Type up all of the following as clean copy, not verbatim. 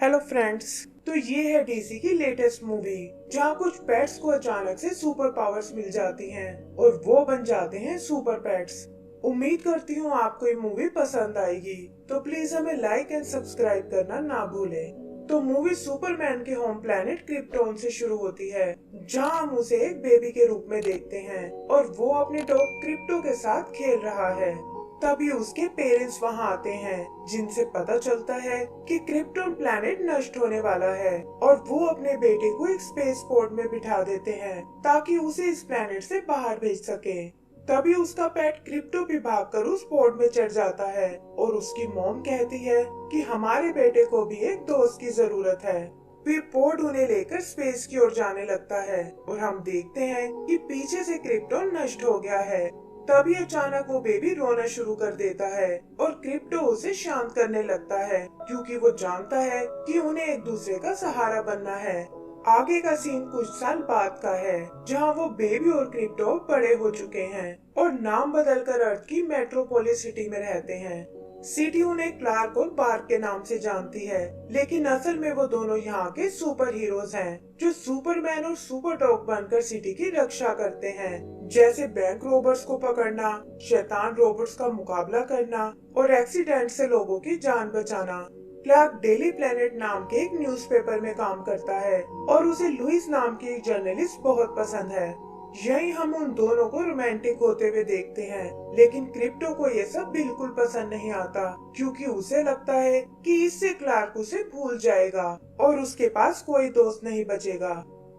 Hello friends. तो ये है डीसी की लेटेस्ट मूवी जहाँ कुछ पेट्स को अचानक से सुपर पावर्स मिल जाती हैं और वो बन जाते हैं सुपर पेट्स। उम्मीद करती हूँ आपको ये मूवी पसंद आएगी, तो प्लीज हमें लाइक एंड सब्सक्राइब करना ना भूलें। तो मूवी सुपरमैन के होम प्लेनेट क्रिप्टोन से शुरू होती है, जहाँ हम उसे एक बेबी के रूप में देखते हैं और वो अपने डॉग क्रिप्टो के साथ खेल रहा है। तभी उसके पेरेंट्स वहां आते हैं, जिनसे पता चलता है कि क्रिप्टोन प्लैनेट नष्ट होने वाला है और वो अपने बेटे को एक स्पेस पोर्ट में बिठा देते हैं ताकि उसे इस प्लैनेट से बाहर भेज सके। तभी उसका पेट क्रिप्टो भी भागकर उस पोर्ट में चढ़ जाता है और उसकी मॉम कहती है कि हमारे बेटे को भी एक दोस्त की जरूरत है। फिर पोर्ट उन्हें लेकर स्पेस की ओर जाने लगता है और हम देखते हैं कि पीछे से क्रिप्टोन नष्ट हो गया है। तभी अचानक वो बेबी रोना शुरू कर देता है और क्रिप्टो उसे शांत करने लगता है, क्योंकि वो जानता है कि उन्हें एक दूसरे का सहारा बनना है। आगे का सीन कुछ साल बाद का है, जहां वो बेबी और क्रिप्टो बड़े हो चुके हैं और नाम बदलकर अर्थ की मेट्रोपोलिस सिटी में रहते हैं। सिटी उन्हें क्लार्क और बार्क के नाम से जानती है, लेकिन असल में वो दोनों यहाँ के सुपर हीरोज हैं, जो सुपरमैन और सुपर डॉग बनकर सिटी की रक्षा करते हैं, जैसे बैंक रोबर्स को पकड़ना, शैतान रोबोट्स का मुकाबला करना और एक्सीडेंट से लोगों की जान बचाना। क्लार्क डेली प्लेनेट नाम के एक न्यूज़पेपर में काम करता है और उसे लुइस नाम की एक जर्नलिस्ट बहुत पसंद है। यही हम उन दोनों को रोमांटिक होते हुए देखते हैं, लेकिन क्रिप्टो को ये सब बिल्कुल पसंद नहीं आता, क्योंकि उसे लगता है कि इससे क्लार्क उसे भूल जाएगा और उसके पास कोई दोस्त नहीं बचेगा।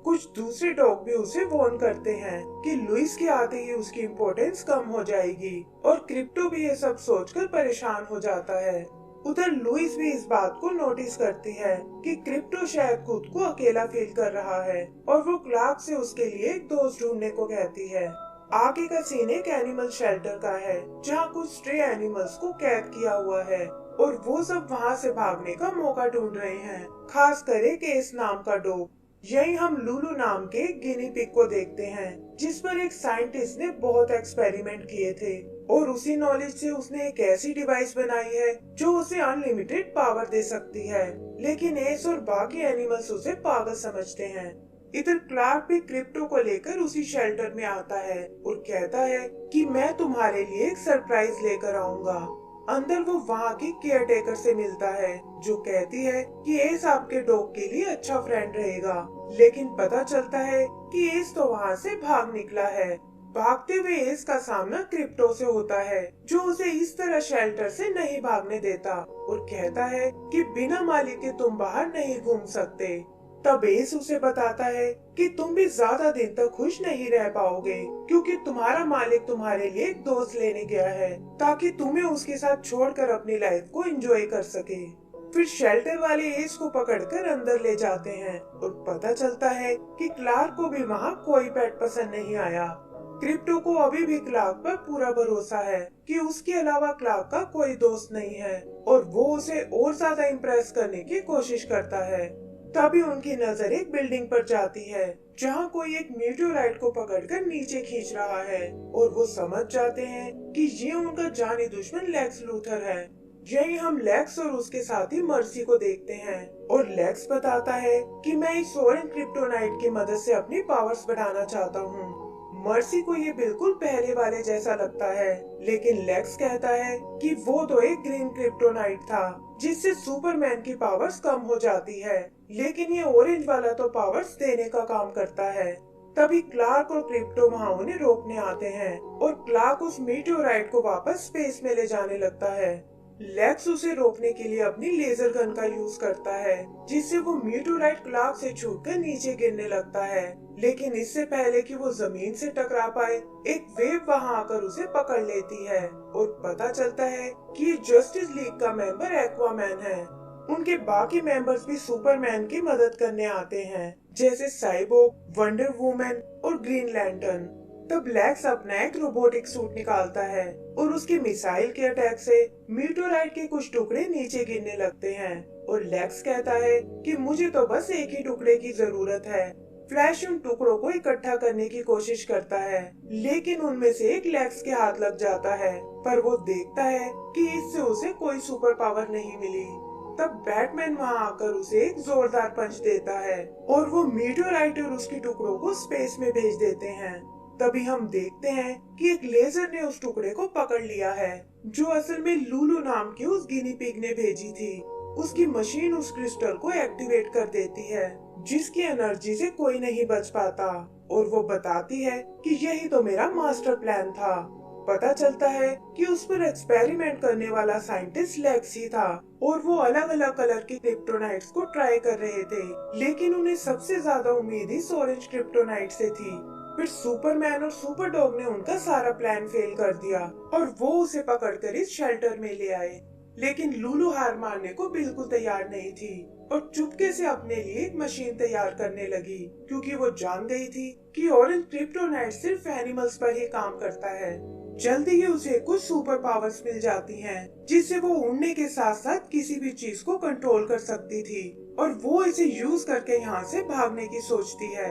कुछ दूसरे डॉग भी उसे वार्न करते हैं कि लुइस के आते ही उसकी इम्पोर्टेंस कम हो जाएगी और क्रिप्टो भी ये सब सोचकर परेशान हो जाता है। उधर लुइस भी इस बात को नोटिस करती है कि क्रिप्टो शायद खुद को अकेला फील कर रहा है और वो क्लार्क से उसके लिए एक दोस्त ढूंढने को कहती है। आगे का सीन एक एनिमल शेल्टर का है, जहाँ कुछ स्ट्रे एनिमल्स को कैद किया हुआ है और वो सब वहाँ से भागने का मौका ढूंढ रहे हैं, खास कर एक एस नाम का डॉग। यही हम लुलू नाम के गिनी पिग को देखते हैं, जिस पर एक साइंटिस्ट ने बहुत एक्सपेरिमेंट किए थे और उसी नॉलेज से उसने एक ऐसी डिवाइस बनाई है जो उसे अनलिमिटेड पावर दे सकती है, लेकिन एस और बाकी एनिमल्स उसे पागल समझते हैं। इधर क्लार्क भी क्रिप्टो को लेकर उसी शेल्टर में आता है और कहता है कि मैं तुम्हारे लिए एक सरप्राइज लेकर आऊंगा। अंदर वो वहाँ की केयर टेकर से मिलता है, जो कहती है कि एस आपके डॉग के लिए अच्छा फ्रेंड रहेगा, लेकिन पता चलता है कि एस तो वहाँ से भाग निकला है। भागते हुए एस का सामना क्रिप्टो से होता है, जो उसे इस तरह शेल्टर से नहीं भागने देता और कहता है कि बिना मालिक के तुम बाहर नहीं घूम सकते। तब एस उसे बताता है कि तुम भी ज्यादा दिन तक खुश नहीं रह पाओगे, क्योंकि तुम्हारा मालिक तुम्हारे लिए एक दोस्त लेने गया है ताकि तुम्हें उसके साथ छोड़कर अपनी लाइफ को एंजॉय कर सके। फिर शेल्टर वाले एस को पकड़कर अंदर ले जाते हैं और पता चलता है कि क्लार्क को भी वहाँ कोई पेट पसंद नहीं आया। क्रिप्टो को अभी भी क्लार्क पर पूरा भरोसा है कि उसके अलावा क्लार्क का कोई दोस्त नहीं है और वो उसे और ज्यादा इम्प्रेस करने की कोशिश करता है। तभी उनकी नजर एक बिल्डिंग पर जाती है, जहाँ कोई एक मीटियोराइट को पकड़कर नीचे खींच रहा है और वो समझ जाते हैं कि ये उनका जानी दुश्मन लेक्स लूथर है। यही हम लेक्स और उसके साथी मर्सी को देखते हैं और लेक्स बताता है कि मैं इस सोरेन क्रिप्टोनाइट की मदद से अपनी पावर्स बढ़ाना चाहता हूँ। मर्सी को ये बिल्कुल पहले वाले जैसा लगता है, लेकिन लेक्स कहता है कि वो तो एक ग्रीन क्रिप्टोनाइट था, जिससे सुपरमैन की पावर्स कम हो जाती है, लेकिन ये ऑरेंज वाला तो पावर्स देने का काम करता है। तभी क्लार्क और क्रिप्टो वहाँ उन्हें रोकने आते हैं और क्लार्क उस मीटियोराइट को वापस स्पेस में ले जाने लगता है। लेक्स उसे रोकने के लिए अपनी लेजर गन का यूज करता है, जिससे वो मीटियोराइट क्लार्क से छूटकर नीचे गिरने लगता है, लेकिन इससे पहले कि वो जमीन से टकरा पाए, एक वेव वहां आकर उसे पकड़ लेती है और पता चलता है कि ये जस्टिस लीग का मेंबर एक्वामैन है। उनके बाकी मेंबर्स भी सुपरमैन की मदद करने आते हैं, जैसे साइबोर्ग, वंडर वुमन और ग्रीन लैंटर्न। तब लेक्स अपना एक रोबोटिक सूट निकालता है और उसके मिसाइल के अटैक से मीटियोराइट के कुछ टुकड़े नीचे गिरने लगते हैं और लेक्स कहता है कि मुझे तो बस एक ही टुकड़े की जरूरत है। फ्लैश उन टुकड़ों को इकट्ठा करने की कोशिश करता है, लेकिन उनमें से एक लेक्स के हाथ लग जाता है, पर वो देखता है कि इससे उसे कोई सुपर पावर नहीं मिली। तब बैटमैन वहाँ आकर उसे एक जोरदार पंच देता है और वो मीटियोराइट और उसके टुकड़ों को स्पेस में भेज देते हैं। तभी हम देखते हैं कि एक लेजर ने उस टुकड़े को पकड़ लिया है, जो असल में लुलु नाम की उस गिनी पिग ने भेजी थी। उसकी मशीन उस क्रिस्टल को एक्टिवेट कर देती है, जिसकी एनर्जी से कोई नहीं बच पाता, और वो बताती है कि यही तो मेरा मास्टर प्लान था। पता चलता है कि उस पर एक्सपेरिमेंट करने वाला साइंटिस्ट लेक्स ही था, और वो अलग अलग कलर के क्रिप्टोनाइट्स को ट्राई कर रहे थे, लेकिन उन्हें सबसे ज्यादा उम्मीद इस ऑरेंज क्रिप्टोनाइट से थी। फिर सुपरमैन और सुपर डॉग ने उनका सारा प्लान फेल कर दिया और वो उसे पकड़कर इस शेल्टर में ले आए। लेकिन लुलु हार मानने को बिल्कुल तैयार नहीं थी और चुपके से अपने लिए एक मशीन तैयार करने लगी, क्योंकि वो जान गई थी कि ऑरेंज क्रिप्टोनाइट सिर्फ एनिमल्स पर ही काम करता है। जल्दी ही उसे कुछ सुपर पावर्स मिल जाती हैं, जिससे वो उड़ने के साथ साथ किसी भी चीज को कंट्रोल कर सकती थी, और वो इसे यूज करके यहाँ से भागने की सोचती है।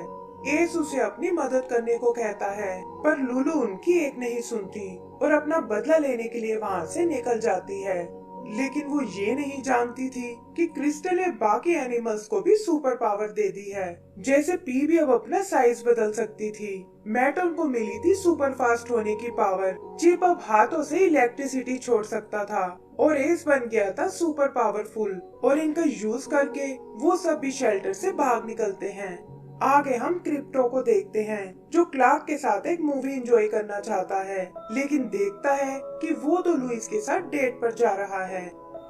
एस उसे अपनी मदद करने को कहता है, पर लुलु उनकी एक नहीं सुनती और अपना बदला लेने के लिए वहाँ से निकल जाती है। लेकिन वो ये नहीं जानती थी कि क्रिस्टल ने बाकी एनिमल्स को भी सुपर पावर दे दी है। जैसे पी भी अब अपना साइज बदल सकती थी, मैटम को मिली थी सुपर फास्ट होने की पावर, चिप अब हाथों से इलेक्ट्रिसिटी छोड़ सकता था, और एस बन गया था सुपर पावरफुल, और इनका यूज करके वो सब भी शेल्टर से भाग निकलते हैं। आगे हम क्रिप्टो को देखते हैं, जो क्लार्क के साथ एक मूवी एंजॉय करना चाहता है, लेकिन देखता है कि वो तो लुइस के साथ डेट पर जा रहा है।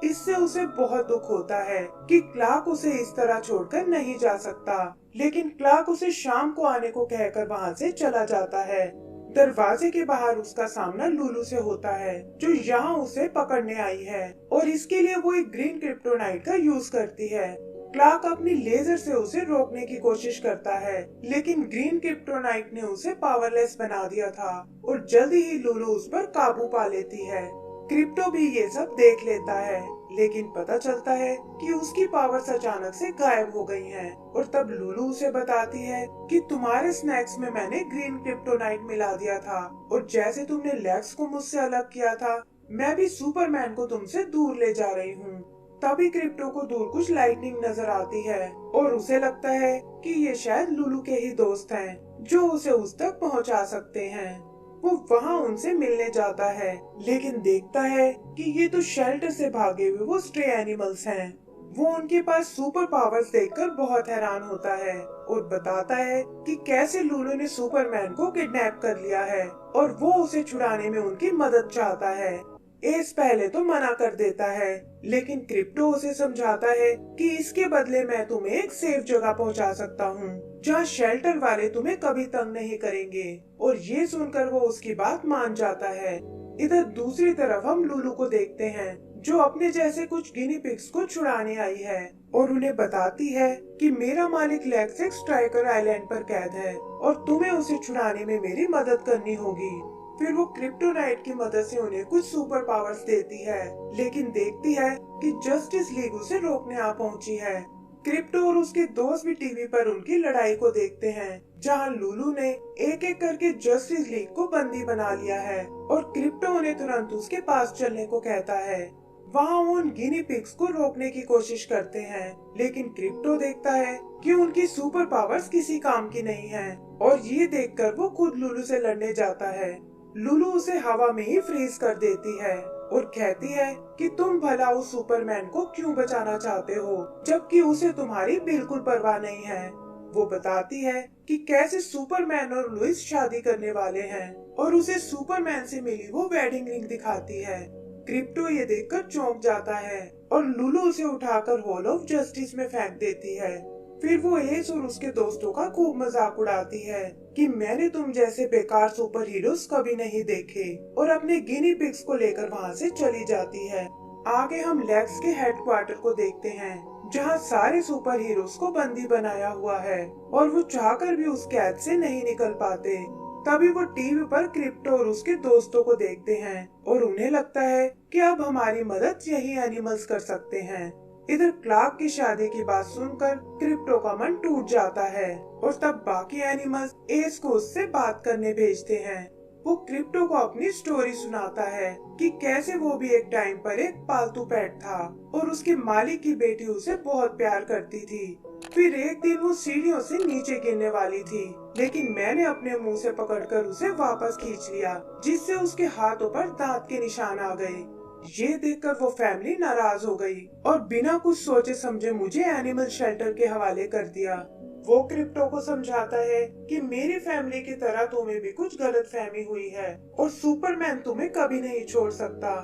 इससे उसे बहुत दुख होता है कि क्लार्क उसे इस तरह छोड़कर नहीं जा सकता, लेकिन क्लार्क उसे शाम को आने को कहकर वहाँ से चला जाता है। दरवाजे के बाहर उसका सामना लुलु से होता है, जो यहाँ उसे पकड़ने आई है, और इसके लिए वो एक ग्रीन क्रिप्टोनाइट का यूज करती है। क्लार्क अपनी लेजर से उसे रोकने की कोशिश करता है, लेकिन ग्रीन क्रिप्टोनाइट ने उसे पावरलेस बना दिया था, और जल्दी ही लुलु उस पर काबू पा लेती है। क्रिप्टो भी ये सब देख लेता है, लेकिन पता चलता है कि उसकी पावर्स अचानक से गायब हो गई हैं, और तब लुलु उसे बताती है कि तुम्हारे स्नैक्स में मैंने ग्रीन क्रिप्टोनाइट मिला दिया था, और जैसे तुमने लेक्स को मुझसे अलग किया था, मैं भी सुपरमैन को तुमसे दूर ले जा रही हूँ। तभी क्रिप्टो को दूर कुछ लाइटनिंग नजर आती है, और उसे लगता है कि ये शायद लुलु के ही दोस्त हैं, जो उसे उस तक पहुंचा सकते हैं। वो वहां उनसे मिलने जाता है, लेकिन देखता है कि ये तो शेल्टर से भागे हुए वो स्ट्रे एनिमल्स हैं। वो उनके पास सुपर पावर्स देखकर बहुत हैरान होता है, और बताता है कि कैसे लुलु ने सुपरमैन को किडनैप कर लिया है, और वो उसे छुड़ाने में उनकी मदद चाहता है। एस पहले तो मना कर देता है, लेकिन क्रिप्टो उसे समझाता है कि इसके बदले मैं तुम्हें एक सेफ जगह पहुंचा सकता हूं, जहां शेल्टर वाले तुम्हें कभी तंग नहीं करेंगे, और ये सुनकर वो उसकी बात मान जाता है। इधर दूसरी तरफ हम लुलु को देखते हैं, जो अपने जैसे कुछ गिनी पिग्स को छुड़ाने आई है, और उन्हें बताती है कि मेरा मालिक लेक्स एक स्ट्राइकर आइलैंड पर कैद है, और तुम्हें उसे छुड़ाने में मेरी मदद करनी होगी। फिर वो क्रिप्टोनाइट की मदद से उन्हें कुछ सुपर पावर्स देती है, लेकिन देखती है कि जस्टिस लीग उसे रोकने आ पहुंची है। क्रिप्टो और उसके दोस्त भी टीवी पर उनकी लड़ाई को देखते हैं, जहां लुलु ने एक एक करके जस्टिस लीग को बंदी बना लिया है, और क्रिप्टो उन्हें तुरंत उसके पास चलने को कहता है। वहाँ वो उन गिनी पिग्स को रोकने की कोशिश करते हैं, लेकिन क्रिप्टो देखता है कि उनकी सुपर पावर्स किसी काम की नहीं है, और ये देखकर वो खुद लुलु से लड़ने जाता है। लुलु उसे हवा में ही फ्रीज कर देती है, और कहती है कि तुम भला उस सुपरमैन को क्यों बचाना चाहते हो, जबकि उसे तुम्हारी बिल्कुल परवाह नहीं है। वो बताती है कि कैसे सुपरमैन और लुइस शादी करने वाले हैं, और उसे सुपरमैन से मिली वो वेडिंग रिंग दिखाती है। क्रिप्टो ये देखकर चौंक जाता है, और लुलु उसे उठाकर हॉल ऑफ जस्टिस में फेंक देती है। फिर वो एस और उसके दोस्तों का खूब मजाक उड़ाती है कि मैंने तुम जैसे बेकार सुपर हीरोज कभी नहीं देखे, और अपने गिनी पिग्स को लेकर वहाँ से चली जाती है। आगे हम लेक्स के हेडक्वार्टर को देखते हैं, जहाँ सारे सुपर हीरोज को बंदी बनाया हुआ है, और वो चाहकर भी उस कैद से नहीं निकल पाते। तभी वो टीवी पर क्रिप्टो और उसके दोस्तों को देखते हैं, और उन्हें लगता है कि अब हमारी मदद यही एनिमल्स कर सकते हैं। इधर क्लार्क की शादी की बात सुनकर क्रिप्टो का मन टूट जाता है, और तब बाकी एनिमल्स एस को उससे बात करने भेजते हैं। वो क्रिप्टो को अपनी स्टोरी सुनाता है कि कैसे वो भी एक टाइम पर एक पालतू पेट था और उसके मालिक की बेटी उसे बहुत प्यार करती थी। फिर एक दिन वो सीढ़ियों से नीचे गिरने वाली थी, लेकिन मैंने अपने मुंह से पकड़कर उसे वापस खींच लिया, जिससे उसके हाथों पर दांत के निशान आ गए। ये देखकर वो फैमिली नाराज हो गई और बिना कुछ सोचे समझे मुझे एनिमल शेल्टर के हवाले कर दिया। वो क्रिप्टो को समझाता है कि मेरी फैमिली की तरह तुम्हें भी कुछ गलतफहमी हुई है और सुपरमैन तुम्हें कभी नहीं छोड़ सकता।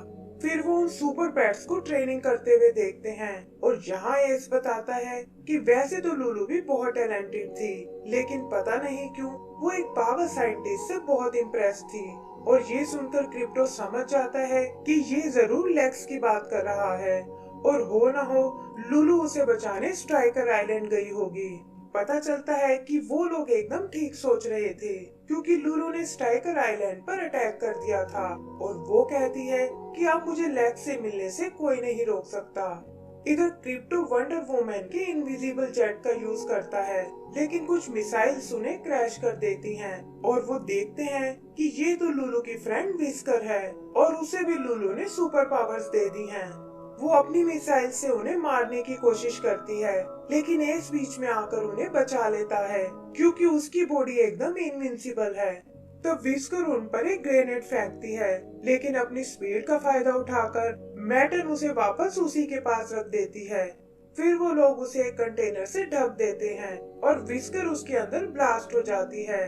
फिर वो उन सुपर पेट्स को ट्रेनिंग करते हुए देखते हैं और यहाँ एस बताता है कि वैसे तो लुलू भी बहुत टैलेंटेड थी, लेकिन पता नहीं क्यों वो एक पावर साइंटिस्ट से बहुत इम्प्रेस थी। और ये सुनकर क्रिप्टो समझ जाता है कि ये जरूर लेक्स की बात कर रहा है और हो ना हो लुलू उसे बचाने स्ट्राइकर आइलैंड गई होगी। पता चलता है कि वो लोग एकदम ठीक सोच रहे थे, क्योंकि लुलू ने स्ट्राइकर आइलैंड पर अटैक कर दिया था और वो कहती है कि अब मुझे लेक्स से मिलने से कोई नहीं रोक सकता। इधर क्रिप्टो वंडर वुमन के इनविजिबल जेट का यूज करता है, लेकिन कुछ मिसाइल्स उन्हें क्रैश कर देती हैं और वो देखते हैं कि ये तो लुलू की फ्रेंड विस्कर है और उसे भी लुलू ने सुपर पावर्स दे दी हैं। वो अपनी मिसाइल से उन्हें मारने की कोशिश करती है, लेकिन एस बीच में आकर उन्हें बचा लेता है, क्योंकि उसकी बॉडी एकदम इनविंसिबल है। तब विस्कर उन पर एक ग्रेनेड फेंकती है, लेकिन अपनी स्पीड का फायदा उठाकर मैटन उसे वापस उसी के पास रख देती है। फिर वो लोग उसे एक कंटेनर से ढक देते हैं और विस्कर उसके अंदर ब्लास्ट हो जाती है।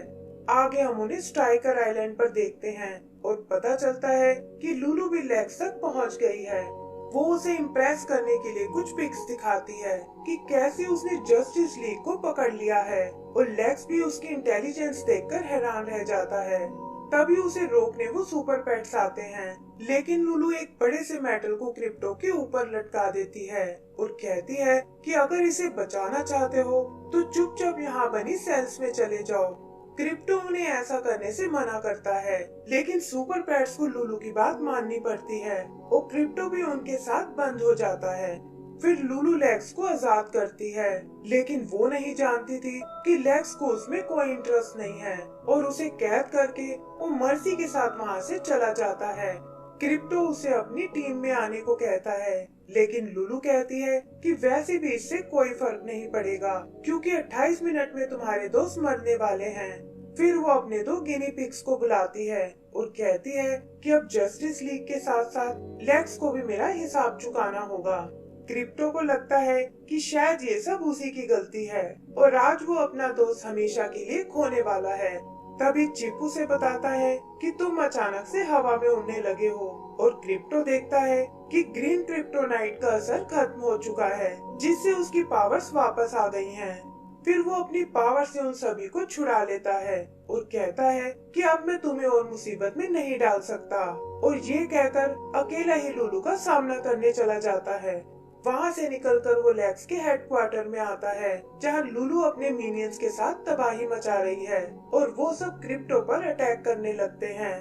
आगे हम उन्हें स्ट्राइकर आइलैंड पर देखते हैं और पता चलता है कि लुलू भी लेक्स तक पहुंच गई है। वो उसे इम्प्रेस करने के लिए कुछ पिक्स दिखाती है कि कैसे उसने जस्टिस लीग को पकड़ लिया है और लेक्स भी उसकी इंटेलिजेंस देखकर हैरान रह जाता है। तभी उसे रोकने वो सुपर पेट्स आते हैं, लेकिन लुलू एक बड़े से मेटल को क्रिप्टो के ऊपर लटका देती है और कहती है कि अगर इसे बचाना चाहते हो तो चुपचाप यहाँ बनी सेल्स में चले जाओ। क्रिप्टो उन्हें ऐसा करने से मना करता है, लेकिन सुपर पेट्स को लुलू की बात माननी पड़ती है और क्रिप्टो भी उनके साथ बंद हो जाता है। फिर लुलू लेक्स को आजाद करती है, लेकिन वो नहीं जानती थी कि लेक्स को उसमें कोई इंटरेस्ट नहीं है और उसे कैद करके वो मर्सी के साथ वहाँ से चला जाता है। क्रिप्टो उसे अपनी टीम में आने को कहता है, लेकिन लुलू कहती है कि वैसे भी इससे कोई फर्क नहीं पड़ेगा, क्योंकि 28 मिनट में तुम्हारे दोस्त मरने वाले हैं। फिर वो अपने 2 गिनी पिग्स को बुलाती है और कहती है कि अब जस्टिस लीग के साथ साथ लेक्स को भी मेरा हिसाब चुकाना होगा। क्रिप्टो को लगता है कि शायद ये सब उसी की गलती है और आज वो अपना दोस्त हमेशा के लिए खोने वाला है। तभी चिप्पू से बताता है कि तुम अचानक से हवा में उड़ने लगे हो और क्रिप्टो देखता है कि ग्रीन क्रिप्टोनाइट का असर खत्म हो चुका है, जिससे उसकी पावर्स वापस आ गई हैं। फिर वो अपनी पावर से उन सभी को छुड़ा लेता है और कहता है कि अब मैं तुम्हें और मुसीबत में नहीं डाल सकता, और ये कहकर अकेला ही लुलू का सामना करने चला जाता है। वहाँ से निकलकर वो लेक्स के हेडक्वार्टर में आता है, जहाँ लुलू अपने मिनियंस के साथ तबाही मचा रही है और वो सब क्रिप्टो पर अटैक करने लगते हैं।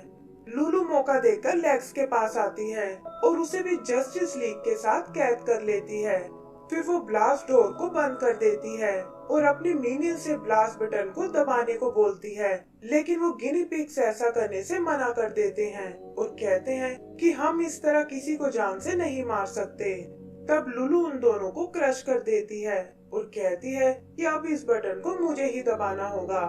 लुलू मौका देकर लेक्स के पास आती है और उसे भी जस्टिस लीग के साथ कैद कर लेती है। फिर वो ब्लास्ट डोर को बंद कर देती है और अपने मिनियन से ब्लास्ट बटन को दबाने को बोलती है, लेकिन वो गिनी पिग्स ऐसा करने से मना कर देते हैं और कहते हैं कि हम इस तरह किसी को जान से नहीं मार सकते। तब लुलू उन दोनों को क्रश कर देती है और कहती है कि अब इस बटन को मुझे ही दबाना होगा।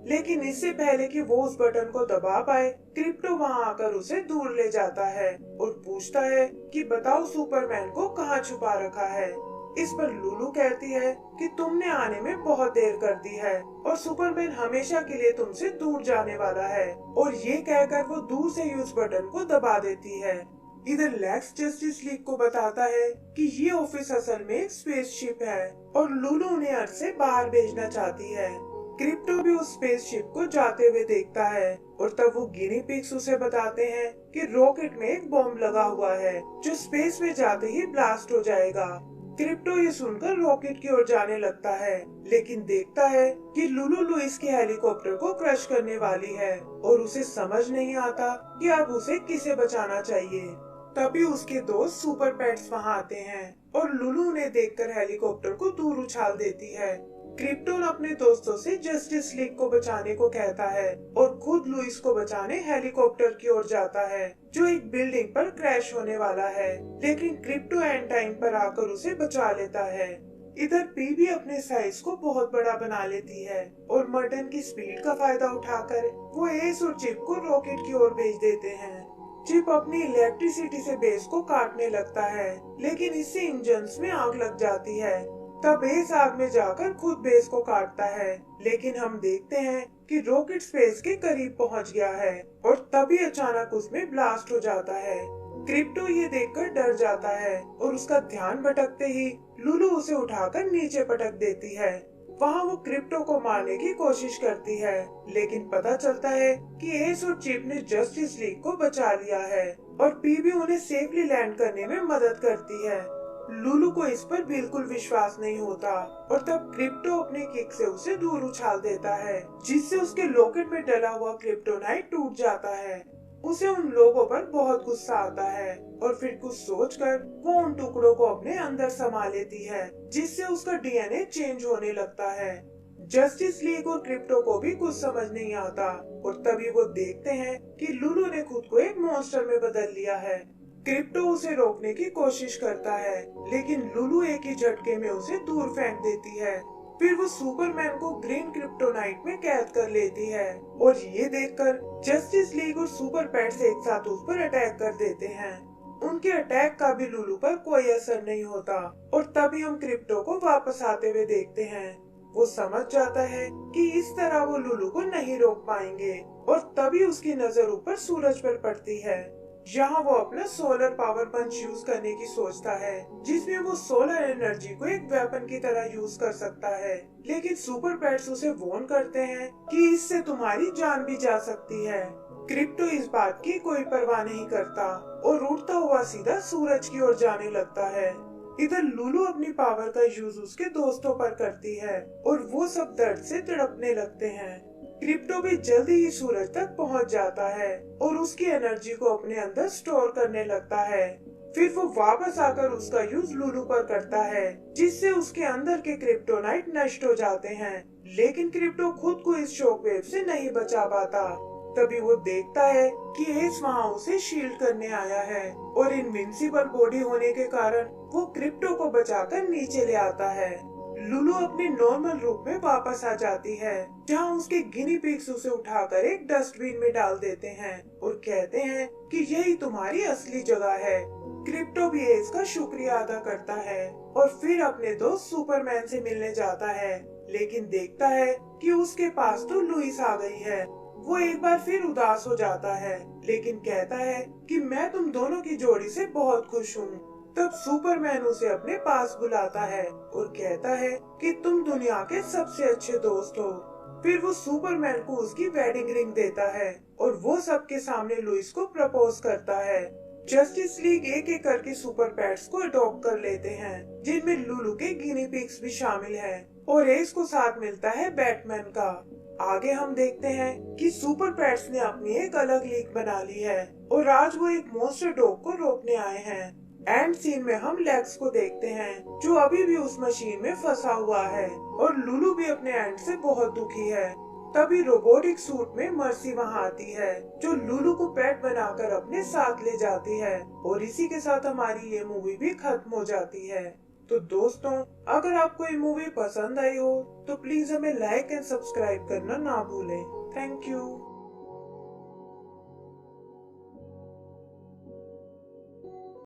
लेकिन इससे पहले कि वो उस बटन को दबा पाए, क्रिप्टो वहाँ आकर उसे दूर ले जाता है और पूछता है कि बताओ सुपरमैन को कहाँ छुपा रखा है। इस पर लुलू कहती है कि तुमने आने में बहुत देर कर दी है और सुपरमैन हमेशा के लिए तुमसे दूर जाने वाला है, और ये कहकर वो दूर से ही उस बटन को दबा देती है। इधर लेक्स जस्टिस लीग को बताता है कि ये ऑफिस असल में एक स्पेसशिप है और लुलू उन्हें अर्थ से बाहर भेजना चाहती है। क्रिप्टो भी उस स्पेसशिप को जाते हुए देखता है और तब वो गिनी पिग्स उसे बताते हैं कि रॉकेट में एक बॉम्ब लगा हुआ है जो स्पेस में जाते ही ब्लास्ट हो जाएगा। क्रिप्टो ये सुनकर रॉकेट की ओर जाने लगता है, लेकिन देखता है कि लुलू लुइस के हेलीकॉप्टर को क्रश करने वाली है और उसे समझ नहीं आता कि अब उसे किसे बचाना चाहिए। तभी उसके दोस्त सुपर पेट्स वहाँ आते हैं और लुलू उन्हें देखकर हेलीकॉप्टर को दूर उछाल देती है। क्रिप्टोन अपने दोस्तों से जस्टिस लीग को बचाने को कहता है और खुद लुइस को बचाने हेलीकॉप्टर की ओर जाता है जो एक बिल्डिंग पर क्रैश होने वाला है, लेकिन क्रिप्टो एंड टाइम पर आकर उसे बचा लेता है। इधर पी भी अपने साइज को बहुत बड़ा बना लेती है और मर्टन की स्पीड का फायदा उठाकर वो एस और चिप को रॉकेट की ओर भेज देते हैं। चिप अपनी इलेक्ट्रिसिटी से बेस को काटने लगता है, लेकिन इससे इंजन्स में आग लग जाती है। तब एस आग में जाकर खुद बेस को काटता है, लेकिन हम देखते हैं कि रॉकेट स्पेस के करीब पहुंच गया है और तभी अचानक उसमें ब्लास्ट हो जाता है। क्रिप्टो ये देखकर डर जाता है और उसका ध्यान भटकते ही लुलू उसे उठाकर नीचे पटक देती है। वहाँ वो क्रिप्टो को मारने की कोशिश करती है, लेकिन पता चलता है कि एस और चिप ने जस्टिस लीग को बचा लिया है और पी भी उन्हें सेफली लैंड करने में मदद करती है। लुलू को इस पर बिल्कुल विश्वास नहीं होता और तब क्रिप्टो अपने किक से उसे दूर उछाल देता है, जिससे उसके लॉकेट में डला हुआ क्रिप्टोनाइट टूट जाता है। उसे उन लोगों पर बहुत गुस्सा आता है और फिर कुछ सोचकर वो उन टुकड़ों को अपने अंदर समा लेती है, जिससे उसका डीएनए चेंज होने लगता है। जस्टिस लीग और क्रिप्टो को भी कुछ समझ नहीं आता और तभी वो देखते हैं कि लुलू ने खुद को एक मॉन्स्टर में बदल लिया है। क्रिप्टो उसे रोकने की कोशिश करता है, लेकिन लुलू एक ही झटके में उसे दूर फेंक देती है। फिर वो सुपरमैन को ग्रीन क्रिप्टोनाइट में कैद कर लेती है और ये देखकर जस्टिस लीग और सुपर पेट्स एक साथ उस पर अटैक कर देते हैं। उनके अटैक का भी लुलू पर कोई असर नहीं होता और तभी हम क्रिप्टो को वापस आते हुए देखते हैं। वो समझ जाता है कि इस तरह वो लुलू को नहीं रोक पाएंगे और तभी उसकी नजर ऊपर सूरज पर पड़ती है। यहाँ वो अपना सोलर पावर पंच यूज करने की सोचता है, जिसमें वो सोलर एनर्जी को एक वेपन की तरह यूज कर सकता है, लेकिन सुपर पेट्स उसे वार्न करते हैं कि इससे तुम्हारी जान भी जा सकती है। क्रिप्टो इस बात की कोई परवाह नहीं करता और उड़ता हुआ सीधा सूरज की ओर जाने लगता है। इधर लुलू अपनी पावर का यूज उसके दोस्तों पर करती है और वो सब दर्द से तड़पने लगते हैं। क्रिप्टो भी जल्दी ही सूरज तक पहुंच जाता है और उसकी एनर्जी को अपने अंदर स्टोर करने लगता है। फिर वो वापस आकर उसका यूज लुलू पर करता है, जिससे उसके अंदर के क्रिप्टोनाइट नष्ट हो जाते हैं, लेकिन क्रिप्टो खुद को इस शॉक वेव से नहीं बचा पाता। तभी वो देखता है कि एस वहाँ उसे शील्ड करने आया है और इनविंसिबल बॉडी होने के कारण वो क्रिप्टो को बचाकर नीचे ले आता है। लुलू अपने नॉर्मल रूप में वापस आ जाती है, जहाँ उसके गिनी पिग्स उसे उठाकर एक डस्टबिन में डाल देते हैं और कहते हैं कि यही तुम्हारी असली जगह है। क्रिप्टो भी इसका शुक्रिया अदा करता है और फिर अपने दोस्त सुपरमैन से मिलने जाता है, लेकिन देखता है कि उसके पास तो लुइस आ गई है। वो एक बार फिर उदास हो जाता है, लेकिन कहता है कि मैं तुम दोनों की जोड़ी से बहुत खुश हूँ। तब सुपरमैन उसे अपने पास बुलाता है और कहता है कि तुम दुनिया के सबसे अच्छे दोस्त हो। फिर वो सुपरमैन को उसकी वेडिंग रिंग देता है और वो सबके सामने लुइस को प्रपोज करता है। जस्टिस लीग एक एक करके सुपर पेट्स को अडॉप्ट कर लेते हैं, जिनमें लुलू के गिनी पिग्स भी शामिल हैं और एस को साथ मिलता है बैटमैन का। आगे हम देखते हैं कि सुपर पेट्स ने अपनी एक अलग लीग बना ली है और आज वो एक मॉन्स्टर डॉग को रोकने आए हैं। एंड सीन में हम लेक्स को देखते हैं, जो अभी भी उस मशीन में फंसा हुआ है और लुलू भी अपने एंड से बहुत दुखी है। तभी रोबोटिक सूट में मर्सी वहाँ आती है, जो लुलू को पेट बनाकर अपने साथ ले जाती है और इसी के साथ हमारी ये मूवी भी खत्म हो जाती है। तो दोस्तों, अगर आपको ये मूवी पसंद आई हो तो प्लीज हमें लाइक एंड सब्सक्राइब करना ना भूलें। Thank you.